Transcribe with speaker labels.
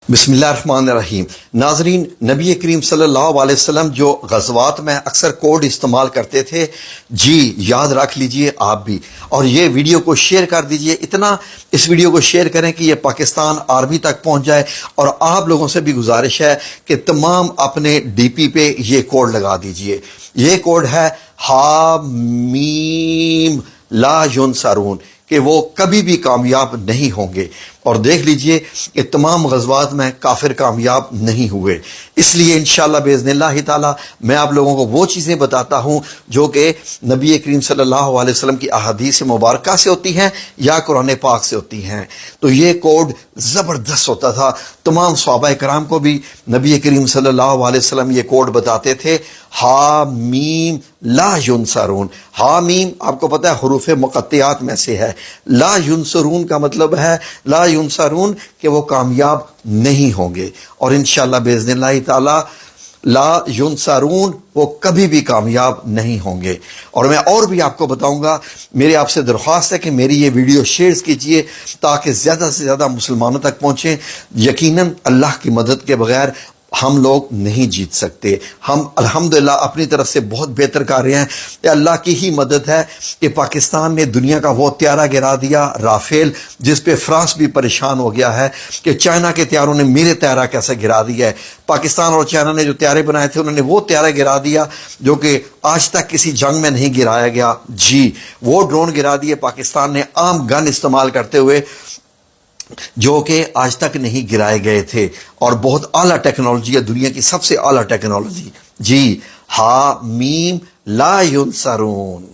Speaker 1: बिस्मिल्लाहिर्रहमानिर्रहीम। नाजरीन, नबी करीम सल्लल्लाहु अलैहि वसल्लम जो ग़ज़वात में अक्सर कोड इस्तेमाल करते थे, जी याद रख लीजिए आप भी, और ये वीडियो को शेयर कर दीजिए। इतना इस वीडियो को शेयर करें कि ये पाकिस्तान आर्मी तक पहुंच जाए। और आप लोगों से भी गुजारिश है कि तमाम अपने डीपी पे ये कोड लगा दीजिए। ये कोड है हा मीम ला युनसरून, कि वो कभी भी कामयाब नहीं होंगे। और देख लीजिए कि तमाम ग़ज़वात में काफिर कामयाब नहीं हुए। इसलिए इंशाअल्लाह बिइज़्निल्लाह ताला मैं आप लोगों को वो चीज़ें बताता हूँ जो कि नबी करीम सल्लल्लाहु अलैहि वसल्लम की अहादीस मुबारका से होती हैं या कुरान पाक से होती हैं। तो ये कोड ज़बरदस्त होता था। तमाम सहाबा कराम को भी नबी करीम सल्लल्लाहु अलैहि वसल्लम ये कोड बताते थे, हा मीम ला युनसरून। हा मीम आपको पता है हुरूफ मुक़त्तियात में से है। ला युनसरून का मतलब है ला युनसरून, कि वो कामयाब नहीं होंगे। और इंशाअल्लाह बिइज़्निल्लाह ताला ला युनसरून, वो कभी भी कामयाब नहीं होंगे। और मैं और भी आपको बताऊंगा। मेरी आपसे दरख्वास्त है कि मेरी ये वीडियो शेयर कीजिए ताकि ज़्यादा से ज़्यादा मुसलमानों तक पहुँचें। यकीनन अल्लाह की मदद के बगैर हम लोग नहीं जीत सकते। हम अल्हम्दुलिल्लाह अपनी तरफ से बहुत बेहतर कर रहे हैं। कि अल्लाह की ही मदद है कि पाकिस्तान ने दुनिया का वो त्यारा गिरा दिया राफेल, जिस पे फ्रांस भी परेशान हो गया है कि चाइना के त्यारों ने मेरे त्यारा कैसे गिरा दिया है। पाकिस्तान और चाइना ने जो त्यारे बनाए थे उन्होंने वो त्यारा गिरा दिया जो कि आज तक किसी जंग में नहीं गिराया गया। जी, वो ड्रोन गिरा दिए पाकिस्तान ने आम गन इस्तेमाल करते हुए, जो कि आज तक नहीं गिराए गए थे। और बहुत आला टेक्नोलॉजी है, दुनिया की सबसे आला टेक्नोलॉजी। जी, हा मीम ला युनसरून।